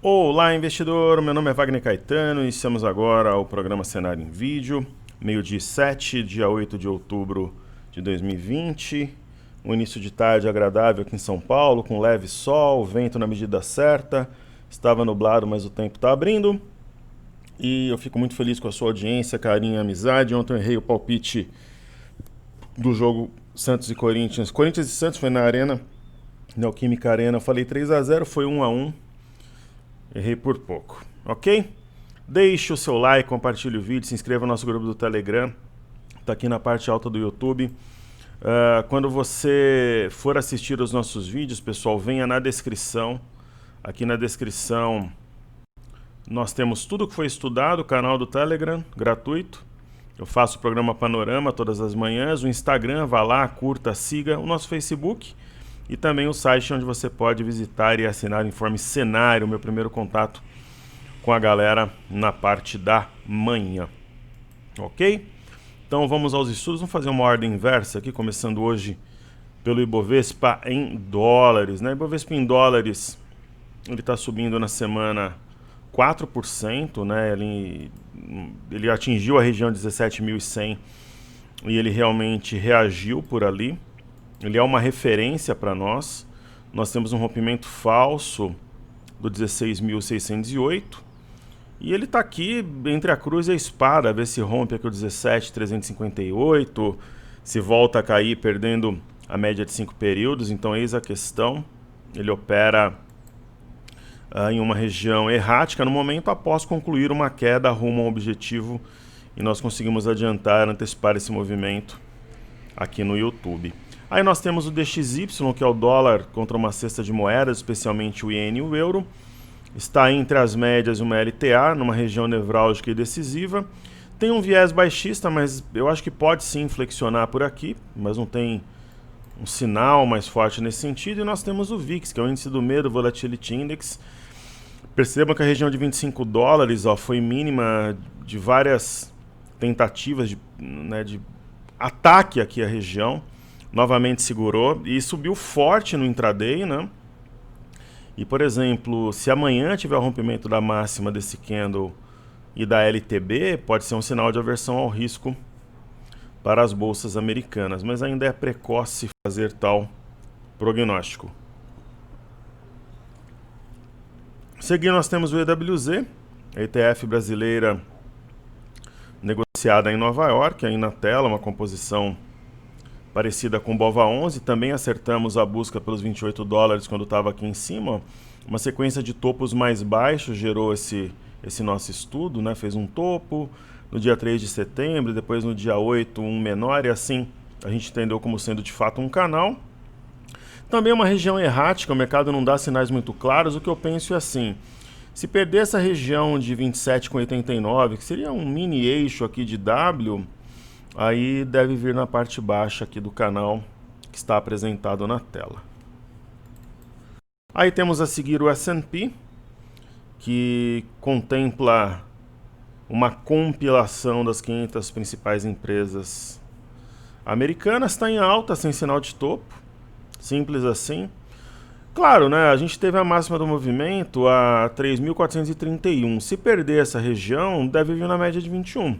Olá, investidor! Meu nome é Wagner Caetano e iniciamos agora o programa Cenário em Vídeo, meio-dia 7, dia 8 de outubro de 2020. Um início de tarde agradável aqui em São Paulo, com leve sol, vento na medida certa. Estava nublado, mas o tempo está abrindo. E eu fico muito feliz com a sua audiência, carinho e amizade. Ontem eu errei o palpite do jogo Santos e Corinthians. Corinthians e Santos foi na Arena, Neoquímica Arena. Eu falei 3-0, foi 1-1. Errei por pouco, ok? Deixe o seu like, compartilhe o vídeo, se inscreva no nosso grupo do Telegram, tá aqui na parte alta do YouTube. Quando você for assistir os nossos vídeos, pessoal, venha na descrição. Aqui na descrição nós temos tudo que foi estudado, o canal do Telegram, gratuito. Eu faço o programa Panorama todas as manhãs, o Instagram, vá lá, curta, siga, o nosso Facebook e também o site onde você pode visitar e assinar o Informe Cenário, meu primeiro contato com a galera na parte da manhã. Ok? Então vamos aos estudos, vamos fazer uma ordem inversa aqui, começando hoje pelo Ibovespa em dólares, né? Ibovespa em dólares, ele está subindo na semana 4%, né? Ele atingiu a região de 17.100 e ele realmente reagiu por ali. Ele é uma referência para nós. Nós temos um rompimento falso do 16.608 e ele está aqui entre a cruz e a espada, ver se rompe aqui o 17.358, se volta a cair perdendo a média de 5 períodos. Então eis a questão. Ele opera em uma região errática no momento após concluir uma queda rumo ao objetivo e nós conseguimos adiantar, antecipar esse movimento aqui no YouTube. Aí nós temos o DXY, que é o dólar contra uma cesta de moedas, especialmente o iene e o euro. Está entre as médias uma LTA, numa região nevrálgica e decisiva. Tem um viés baixista, mas eu acho que pode sim flexionar por aqui, mas não tem um sinal mais forte nesse sentido. E nós temos o VIX, que é o índice do medo, Volatility Index. Percebam que a região de 25 dólares foi mínima de várias tentativas de ataque aqui à região. Novamente segurou e subiu forte no intraday, né? E, por exemplo, se amanhã tiver o rompimento da máxima desse candle e da LTB, pode ser um sinal de aversão ao risco para as bolsas americanas, mas ainda é precoce fazer tal prognóstico. Seguindo, nós temos o EWZ, a ETF brasileira negociada em Nova York, aí na tela, uma composição parecida com o BOVA11. Também acertamos a busca pelos 28 dólares quando estava aqui em cima. Uma sequência de topos mais baixos gerou esse nosso estudo, né? Fez um topo no dia 3 de setembro, depois no dia 8 um menor, e assim a gente entendeu como sendo de fato um canal. Também uma região errática, o mercado não dá sinais muito claros. O que eu penso é assim: se perder essa região de 27,89, que seria um mini eixo aqui de W, aí deve vir na parte baixa aqui do canal que está apresentado na tela. Aí temos a seguir o S&P, que contempla uma compilação das 500 principais empresas americanas. Está em alta, sem sinal de topo, simples assim. Claro, né, a gente teve a máxima do movimento a 3.431. Se perder essa região, deve vir na média de 21.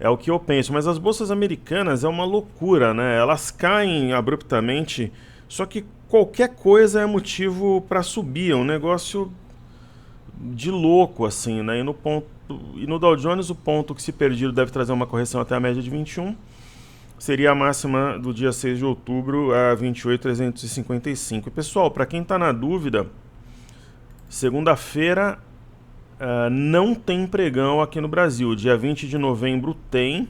É o que eu penso, mas as bolsas americanas é uma loucura, né? Elas caem abruptamente, só que qualquer coisa é motivo para subir, é um negócio de louco, assim, né? E no Dow Jones, o ponto que se perdido deve trazer uma correção até a média de 21. Seria a máxima do dia 6 de outubro a 28.355. E pessoal, para quem está na dúvida, segunda-feira não tem pregão aqui no Brasil. Dia 20 de novembro tem.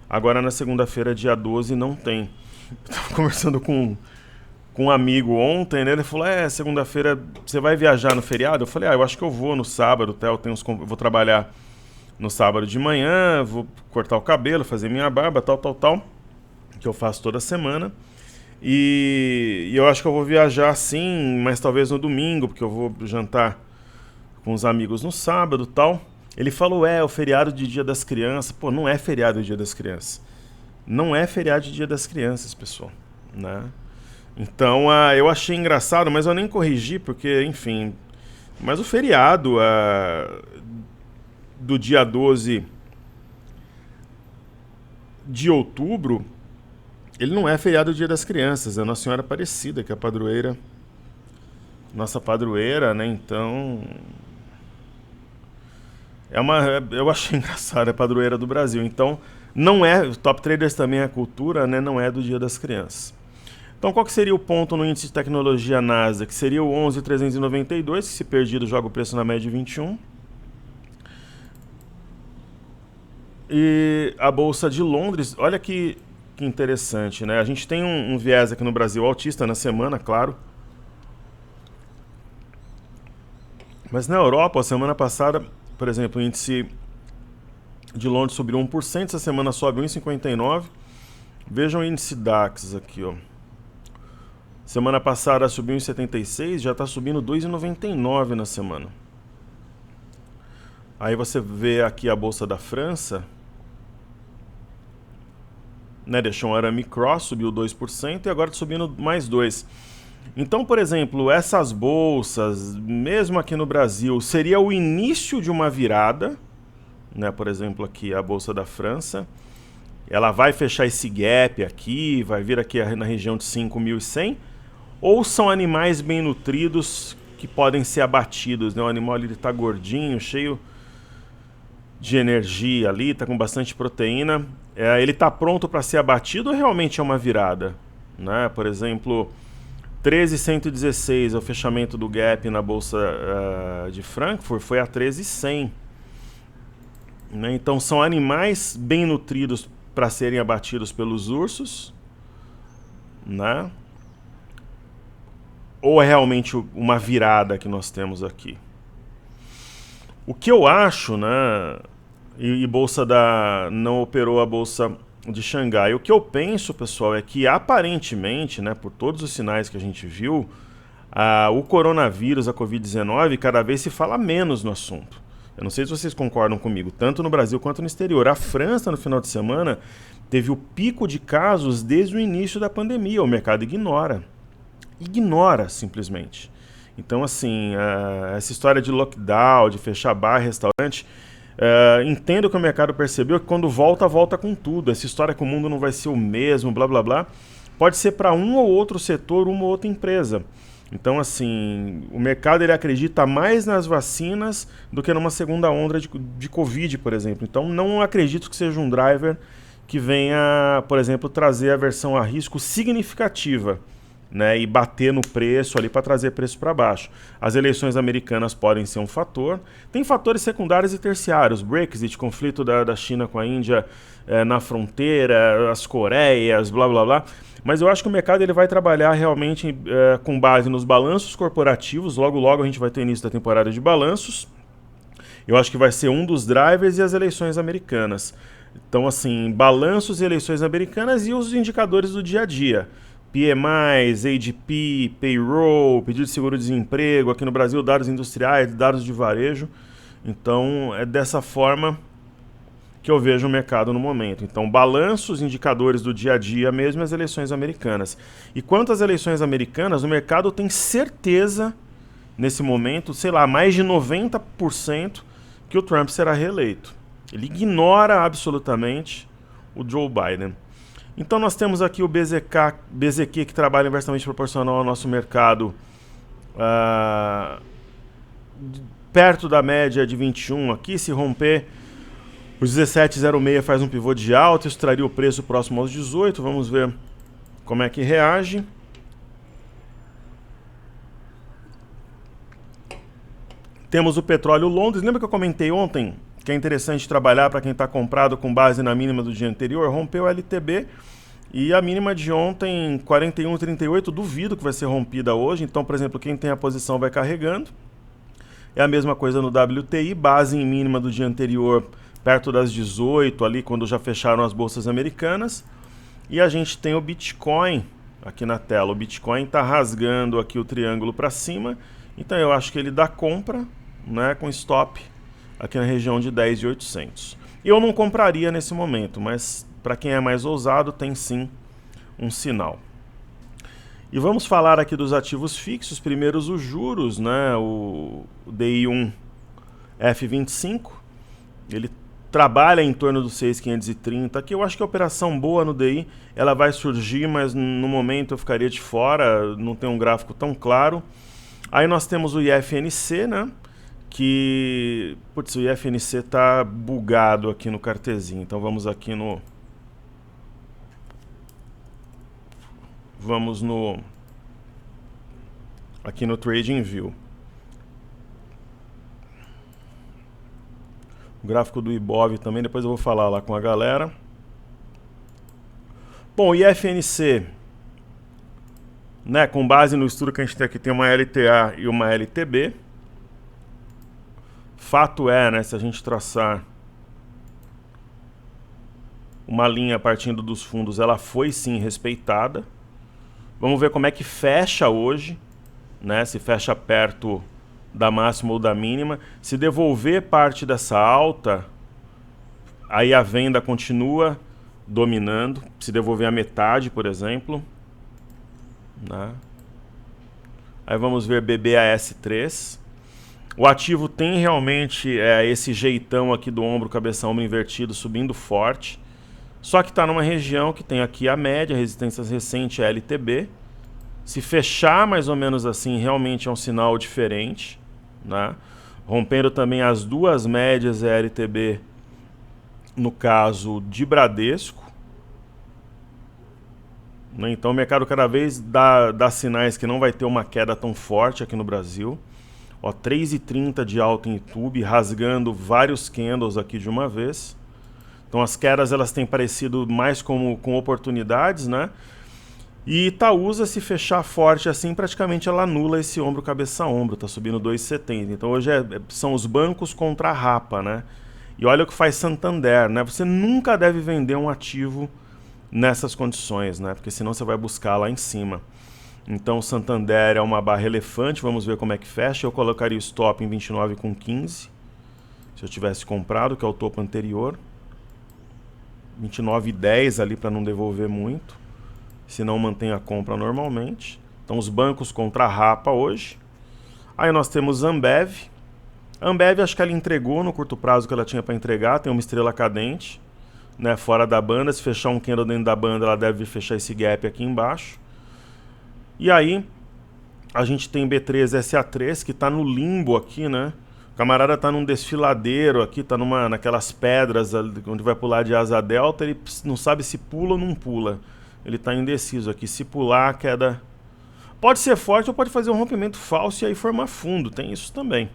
Agora na segunda-feira, dia 12, não tem. Estava conversando com um amigo ontem, né? Ele falou: segunda-feira você vai viajar no feriado? Eu falei: eu acho que eu vou no sábado, eu vou trabalhar no sábado de manhã, vou cortar o cabelo, fazer minha barba, tal, que eu faço toda semana. E eu acho que eu vou viajar sim, mas talvez no domingo, porque eu vou jantar com os amigos no sábado, tal. Ele falou: o feriado de Dia das Crianças. Pô, não é feriado de Dia das Crianças. Não é feriado de Dia das Crianças, pessoal, né? Então, eu achei engraçado, mas eu nem corrigi, porque, enfim, Mas o feriado do dia 12 de outubro, ele não é feriado do Dia das Crianças, é Nossa Senhora Aparecida, que é a padroeira, nossa padroeira, né? Então, eu achei engraçado, é a padroeira do Brasil. Então, não é, o Top Traders também é cultura, né? Não é do Dia das Crianças. Então, qual que seria o ponto no índice de tecnologia Nasdaq? Seria o 11.392, que se perdido joga o preço na média de 21. E a Bolsa de Londres, olha que interessante, né? A gente tem um viés aqui no Brasil altista na semana, claro. Mas na Europa, a semana passada, por exemplo, o índice de Londres subiu 1%, essa semana sobe 1,59%. Vejam o índice DAX aqui, ó. Semana passada subiu 1,76, já está subindo 2,99 na semana. Aí você vê aqui a Bolsa da França, né, deixou um arame cross, subiu 2% e agora está subindo mais 2%. Então, por exemplo, essas bolsas, mesmo aqui no Brasil, seria o início de uma virada, né? Por exemplo, aqui a Bolsa da França, ela vai fechar esse gap aqui, vai vir aqui na região de 5.100, ou são animais bem nutridos que podem ser abatidos, né? O animal ali está gordinho, cheio de energia ali, está com bastante proteína, ele está pronto para ser abatido ou realmente é uma virada, né? Por exemplo, 13.116 é o fechamento do gap na Bolsa de Frankfurt, foi a 13.100. Né? Então são animais bem nutridos para serem abatidos pelos ursos, né? Ou é realmente uma virada que nós temos aqui? O que eu acho, né? E Bolsa não operou a Bolsa de Xangai. O que eu penso, pessoal, é que aparentemente, né, por todos os sinais que a gente viu, o coronavírus, a Covid-19, cada vez se fala menos no assunto. Eu não sei se vocês concordam comigo, tanto no Brasil quanto no exterior. A França, no final de semana, teve o pico de casos desde o início da pandemia. O mercado ignora. Ignora, simplesmente. Então, assim, essa história de lockdown, de fechar bar, restaurante... entendo que o mercado percebeu que quando volta, volta com tudo. Essa história que o mundo não vai ser o mesmo, blá blá blá, pode ser para um ou outro setor, uma ou outra empresa. Então, assim, o mercado ele acredita mais nas vacinas do que numa segunda onda de Covid, por exemplo. Então, não acredito que seja um driver que venha, por exemplo, trazer a aversão a risco significativa, né, e bater no preço ali para trazer preço para baixo. As eleições americanas podem ser um fator. Tem fatores secundários e terciários. Brexit, conflito da China com a Índia na fronteira, as Coreias, blá blá blá. Mas eu acho que o mercado ele vai trabalhar realmente com base nos balanços corporativos. Logo logo a gente vai ter início da temporada de balanços. Eu acho que vai ser um dos drivers e as eleições americanas. Então, assim, balanços e eleições americanas e os indicadores do dia a dia. PMIs, ADP, payroll, pedido de seguro-desemprego, aqui no Brasil dados industriais, dados de varejo. Então é dessa forma que eu vejo o mercado no momento. Então balanços, indicadores do dia a dia, mesmo as eleições americanas. E quanto às eleições americanas, o mercado tem certeza, nesse momento, sei lá, mais de 90% que o Trump será reeleito. Ele ignora absolutamente o Joe Biden. Então nós temos aqui o BZQ que trabalha inversamente proporcional ao nosso mercado, perto da média de 21 aqui. Se romper os 17,06 faz um pivô de alta, isso traria o preço próximo aos 18. Vamos ver como é que reage. Temos o petróleo Londres. Lembra que eu comentei ontem que é interessante trabalhar para quem está comprado com base na mínima do dia anterior? Rompeu o LTB e a mínima de ontem, 41,38, duvido que vai ser rompida hoje. Então, por exemplo, quem tem a posição vai carregando. É a mesma coisa no WTI, base em mínima do dia anterior, perto das 18, ali quando já fecharam as bolsas americanas. E a gente tem o Bitcoin aqui na tela. O Bitcoin está rasgando aqui o triângulo para cima, então eu acho que ele dá compra, né, com stop aqui na região de 10.800. Eu não compraria nesse momento, mas para quem é mais ousado tem sim um sinal. E vamos falar aqui dos ativos fixos. Primeiro os juros, né? O DI1 F25, ele trabalha em torno dos 6.530. Aqui eu acho que a operação boa no DI, ela vai surgir, mas no momento eu ficaria de fora, não tem um gráfico tão claro. Aí nós temos o IFNC, né? Que, putz, o IFNC tá bugado aqui no cartezinho. Então vamos aqui no... aqui no TradingView. O gráfico do Ibov também, depois eu vou falar lá com a galera. Bom, o IFNC, né, com base no estudo que a gente tem aqui, tem uma LTA e uma LTB. Fato é, né, se a gente traçar uma linha partindo dos fundos, ela foi sim respeitada. Vamos ver como é que fecha hoje, né, se fecha perto da máxima ou da mínima. Se devolver parte dessa alta, aí a venda continua dominando. Se devolver a metade, por exemplo, né? Aí vamos ver BBAS3. O ativo tem realmente esse jeitão aqui do ombro, cabeça, ombro invertido, subindo forte. Só que está numa região que tem aqui a média, resistências recente, LTB. Se fechar mais ou menos assim, realmente é um sinal diferente, né? Rompendo também as duas médias LTB, no caso de Bradesco. Né? Então o mercado cada vez dá sinais que não vai ter uma queda tão forte aqui no Brasil. Ó, 3,30 de alta em YouTube, rasgando vários candles aqui de uma vez. Então as quedas elas têm parecido mais com oportunidades, né? E Itaúsa, se fechar forte assim, praticamente ela anula esse ombro, cabeça, ombro, tá subindo 2,70. Então hoje são os bancos contra a rapa, né? E olha o que faz Santander, né? Você nunca deve vender um ativo nessas condições, né? Porque senão você vai buscar lá em cima. Então o Santander é uma barra elefante, vamos ver como é que fecha. Eu colocaria o stop em 29,15, se eu tivesse comprado, que é o topo anterior. 29,10 ali para não devolver muito, se não mantém a compra normalmente. Então os bancos contra a rapa hoje. Aí nós temos Ambev. Ambev, acho que ela entregou no curto prazo que ela tinha para entregar, tem uma estrela cadente, né, fora da banda. Se fechar um candle dentro da banda, ela deve fechar esse gap aqui embaixo. E aí a gente tem B3SA3, que está no limbo aqui, né? O camarada está num desfiladeiro aqui, está naquelas pedras onde vai pular de asa delta, ele não sabe se pula ou não pula. Ele está indeciso aqui. Se pular, a queda pode ser forte ou pode fazer um rompimento falso e aí formar fundo. Tem isso também.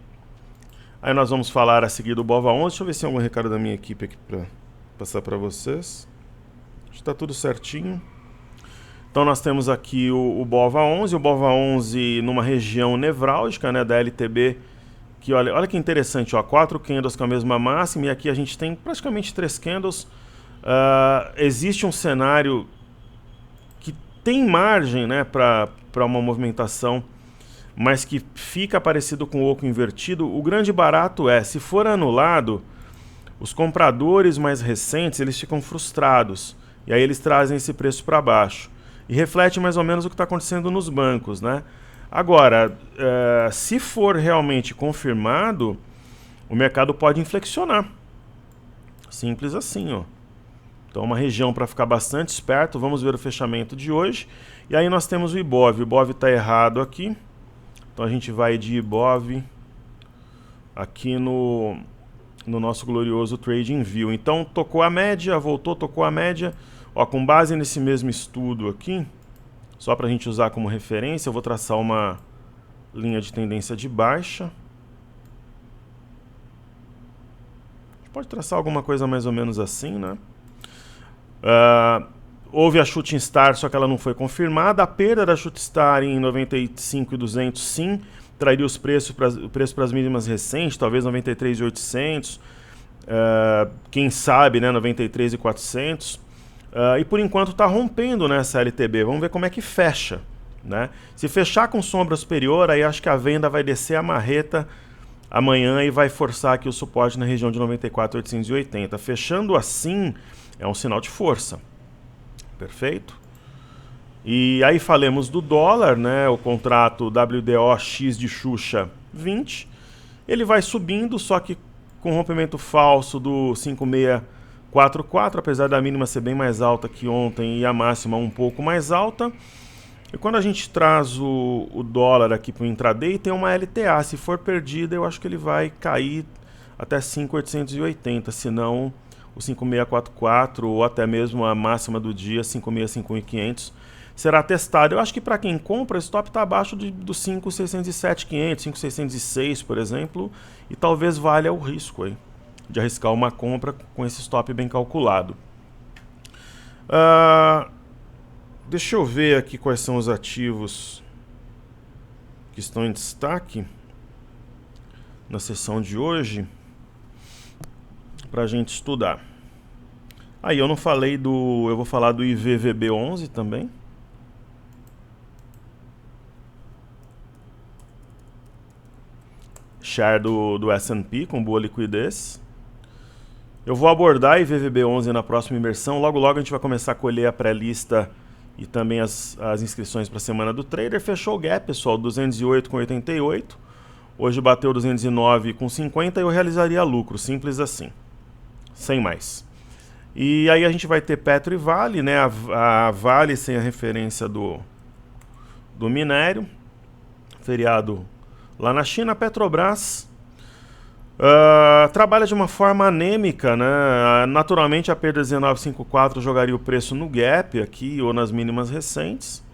Aí nós vamos falar a seguir do BOVA11. Deixa eu ver se tem algum recado da minha equipe aqui para passar para vocês. Está tudo certinho. Então nós temos aqui o BOVA11. O BOVA11 numa região nevrálgica, né, da LTB. Que olha que interessante, ó, 4 candles com a mesma máxima e aqui a gente tem praticamente 3 candles. Existe um cenário que tem margem, né, para uma movimentação, mas que fica parecido com o oco invertido. O grande barato é, se for anulado, os compradores mais recentes eles ficam frustrados e aí eles trazem esse preço para baixo. E reflete mais ou menos o que está acontecendo nos bancos, né? Agora, se for realmente confirmado, o mercado pode inflexionar. Simples assim, ó. Então, uma região para ficar bastante esperto. Vamos ver o fechamento de hoje. E aí nós temos o Ibov. O Ibov está errado aqui. Então, a gente vai de Ibov aqui no nosso glorioso TradingView. Então, tocou a média, voltou, tocou a média. Ó, com base nesse mesmo estudo aqui, só para a gente usar como referência, eu vou traçar uma linha de tendência de baixa. A gente pode traçar alguma coisa mais ou menos assim, né? Houve a Shooting Star, só que ela não foi confirmada. A perda da Shooting Star em 95.200, sim, traria o preço para as mínimas recentes, talvez 93.800, quem sabe, né, 93.400. E por enquanto está rompendo nessa LTB. Vamos ver como é que fecha, né? Se fechar com sombra superior, aí acho que a venda vai descer a marreta amanhã e vai forçar aqui o suporte na região de 94.880. Fechando assim, é um sinal de força. Perfeito? E aí falemos do dólar, né? O contrato WDO-X de Xuxa 20. Ele vai subindo, só que com rompimento falso do 5644, apesar da mínima ser bem mais alta que ontem e a máxima um pouco mais alta. E quando a gente traz o dólar aqui para o intraday, tem uma LTA. Se for perdida, eu acho que ele vai cair até 5.880, se não o 5.644 ou até mesmo a máxima do dia, 5.651.500, será testado. Eu acho que para quem compra, o stop está abaixo do 5.607.500, 5.606, por exemplo, e talvez valha o risco aí de arriscar uma compra com esse stop bem calculado. Deixa eu ver aqui quais são os ativos que estão em destaque na sessão de hoje para a gente estudar. Aí eu não falei eu vou falar do IVVB11 também. Share do S&P com boa liquidez. Eu vou abordar IVVB11 na próxima imersão. Logo logo a gente vai começar a colher a pré-lista e também as inscrições para a semana do trader. Fechou o gap, pessoal, 208,88. Hoje bateu 209,50 e eu realizaria lucro, simples assim, sem mais. E aí a gente vai ter Petro e Vale, né? A Vale sem a referência do minério, feriado lá na China. A Petrobras trabalha de uma forma anêmica, né? Naturalmente a perda 19,54 jogaria o preço no gap aqui ou nas mínimas recentes,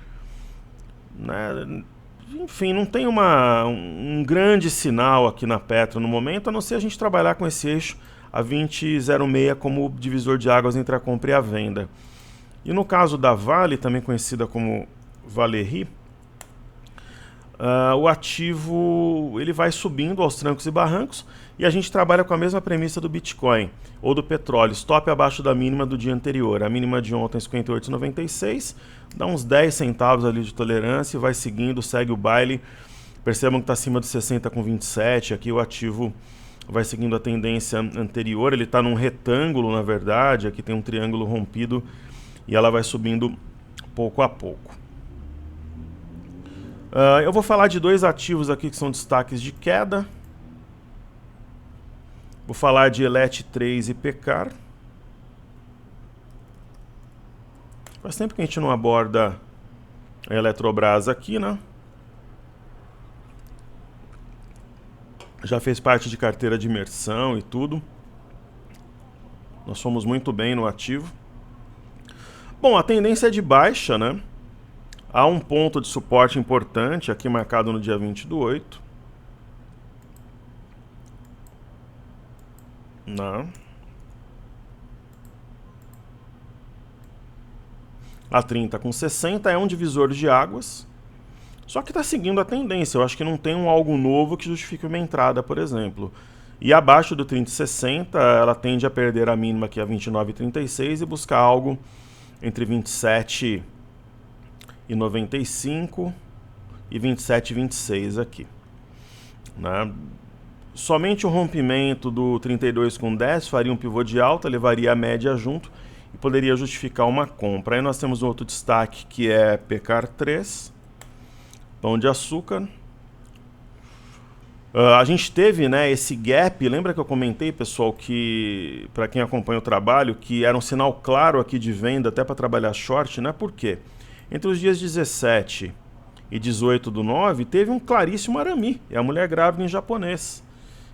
né? Enfim, não tem um grande sinal aqui na Petro no momento, a não ser a gente trabalhar com esse eixo a 20,06 como divisor de águas entre a compra e a venda. E no caso da Vale, também conhecida como Valery, o ativo ele vai subindo aos trancos e barrancos e a gente trabalha com a mesma premissa do Bitcoin ou do petróleo, stop abaixo da mínima do dia anterior. A mínima de ontem 58,96, dá uns 10 centavos ali de tolerância e vai seguindo, segue o baile. Percebam que está acima de 60,27, aqui o ativo vai seguindo a tendência anterior, ele está num retângulo na verdade, aqui tem um triângulo rompido e ela vai subindo pouco a pouco. Eu vou falar de dois ativos aqui que são destaques de queda. Vou falar de Elet3 e Pecar. Faz tempo que a gente não aborda a Eletrobras aqui, né? Já fez parte de carteira de imersão e tudo. Nós fomos muito bem no ativo. Bom, a tendência é de baixa, né? Há um ponto de suporte importante aqui marcado no dia 20/8. Não. A 30,60 é um divisor de águas. Só que está seguindo a tendência. Eu acho que não tem algo novo que justifique uma entrada, por exemplo. E abaixo do 30,60 ela tende a perder a mínima aqui a 29,36 e buscar algo entre 27,95 e 27,26 aqui, né? Somente o rompimento do 32,10 faria um pivô de alta, levaria a média junto e poderia justificar uma compra. Aí nós temos outro destaque que é Pecar 3, Pão de Açúcar. A gente teve, né, esse gap, lembra que eu comentei, pessoal, que para quem acompanha o trabalho, que era um sinal claro aqui de venda até para trabalhar short, né? Por quê? Entre os dias 17 e 18/9 teve um claríssimo arame, é a mulher grávida em japonês,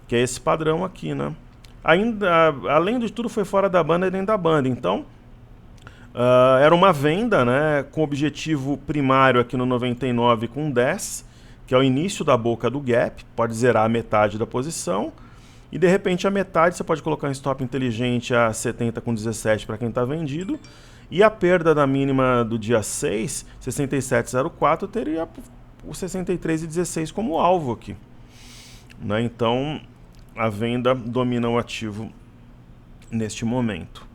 que é esse padrão aqui, né? Ainda, além de tudo, foi fora da banda e dentro da banda, então era uma venda, né, com objetivo primário aqui no 99,10, que é o início da boca do gap, pode zerar a metade da posição, e de repente a metade você pode colocar em stop inteligente a 70,17 para quem está vendido, e a perda da mínima do dia 6, 67,04, teria o 63,16 como alvo aqui, né? Então a venda domina o ativo neste momento.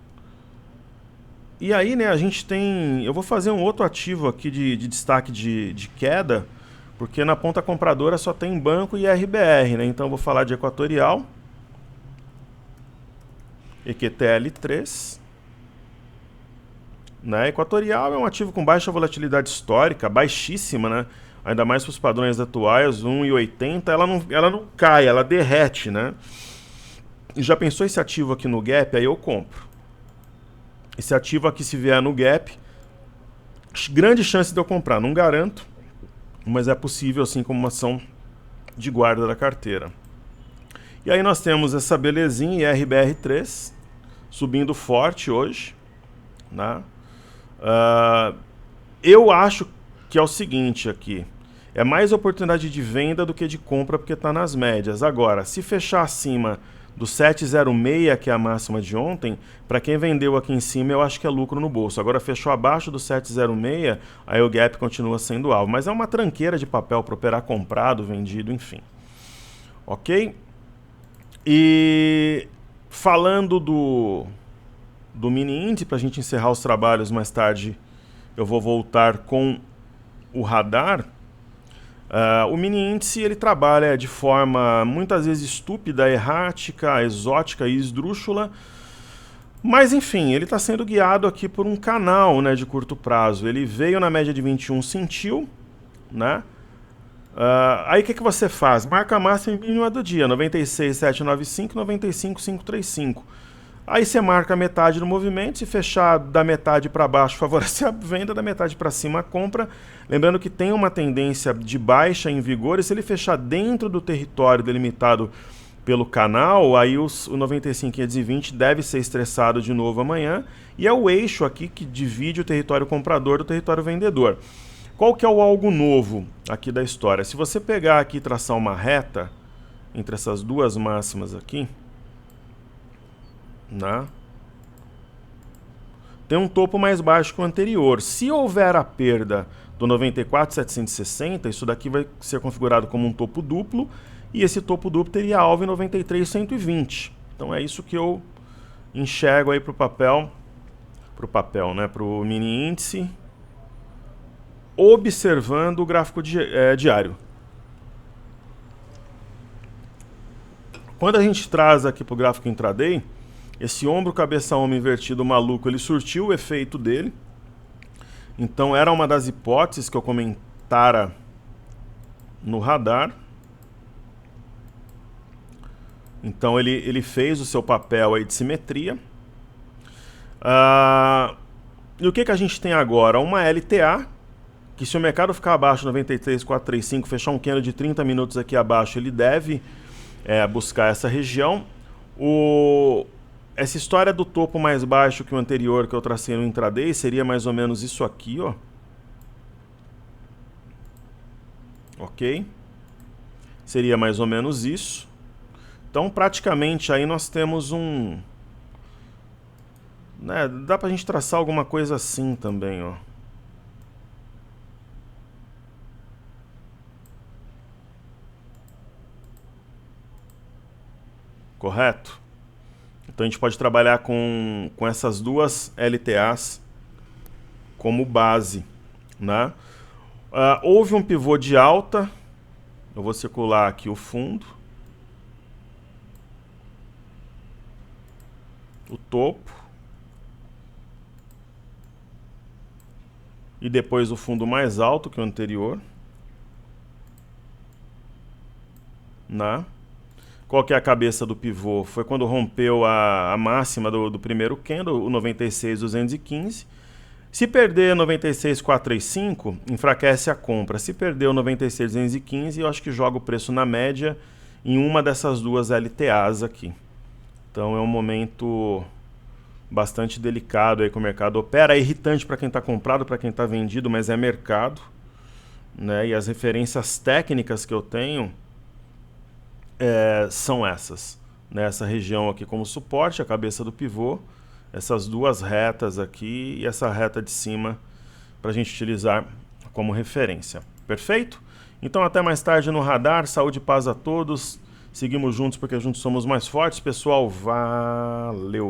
E aí, né, a gente tem... Eu vou fazer um outro ativo aqui de destaque de queda, porque na ponta compradora só tem banco e RBR, né? Então eu vou falar de Equatorial, EQTL3, né? Equatorial é um ativo com baixa volatilidade histórica, baixíssima, né? Ainda mais para os padrões atuais, 1,80, ela não cai, ela derrete, né? E já pensou esse ativo aqui no gap? Aí eu compro. Esse ativo aqui, se vier no gap, grande chance de eu comprar. Não garanto, mas é possível, assim, como uma ação de guarda da carteira. E aí nós temos essa belezinha, IRBR3, subindo forte hoje, né? Eu acho que é o seguinte aqui, é mais oportunidade de venda do que de compra, porque está nas médias. Agora, se fechar acima do 7,06, que é a máxima de ontem, para quem vendeu aqui em cima, eu acho que é lucro no bolso. Agora, fechou abaixo do 7,06, aí o gap continua sendo alvo. Mas é uma tranqueira de papel para operar comprado, vendido, enfim. Ok? E falando do mini índice, para a gente encerrar os trabalhos mais tarde, eu vou voltar com o radar. O mini índice ele trabalha de forma muitas vezes estúpida, errática, exótica e esdrúxula, mas enfim, ele está sendo guiado aqui por um canal, né, de curto prazo. Ele veio na média de 21, sentiu, né? Aí o que você faz? Marca a máxima e mínima do dia, 96,795, 95,535. Aí você marca a metade do movimento, se fechar da metade para baixo favorece a venda, da metade para cima a compra. Lembrando que tem uma tendência de baixa em vigor, e se ele fechar dentro do território delimitado pelo canal, aí o 95,520 deve ser estressado de novo amanhã. E é o eixo aqui que divide o território comprador do território vendedor. Qual que é o algo novo aqui da história? Se você pegar aqui e traçar uma reta entre essas duas máximas aqui, né? Tem um topo mais baixo que o anterior. Se houver a perda do 94,760, isso daqui vai ser configurado como um topo duplo, e esse topo duplo teria alvo em 93,120. Então é isso que eu enxergo aí para o papel, né? Para o mini índice, observando o gráfico diário. Quando a gente traz aqui para o gráfico intraday, esse ombro cabeça-ombro invertido maluco, ele surtiu o efeito dele. Então era uma das hipóteses que eu comentara no radar. Então ele fez o seu papel aí de simetria. E o que a gente tem agora? Uma LTA, que se o mercado ficar abaixo de 93,435, fechar um candle de 30 minutos aqui abaixo, ele deve buscar essa região. Essa história do topo mais baixo que o anterior que eu tracei no intraday seria mais ou menos isso aqui, ó. Ok? Seria mais ou menos isso. Então, praticamente, aí nós temos né, dá pra gente traçar alguma coisa assim também, ó. Correto? Então a gente pode trabalhar com essas duas LTAs como base, né? Houve um pivô de alta, eu vou circular aqui o fundo, o topo, e depois o fundo mais alto que o anterior, né? Qual que é a cabeça do pivô? Foi quando rompeu a máxima do primeiro candle, o 96,215. Se perder 96,435, enfraquece a compra. Se perder o 96,215, eu acho que joga o preço na média em uma dessas duas LTAs aqui. Então é um momento bastante delicado aí que o mercado opera. É irritante para quem está comprado, para quem está vendido, mas é mercado, né? E as referências técnicas que eu tenho são essas, né? Essa região aqui como suporte, a cabeça do pivô, essas duas retas aqui e essa reta de cima para a gente utilizar como referência. Perfeito? Então até mais tarde no radar. Saúde e paz a todos. Seguimos juntos porque juntos somos mais fortes. Pessoal, valeu!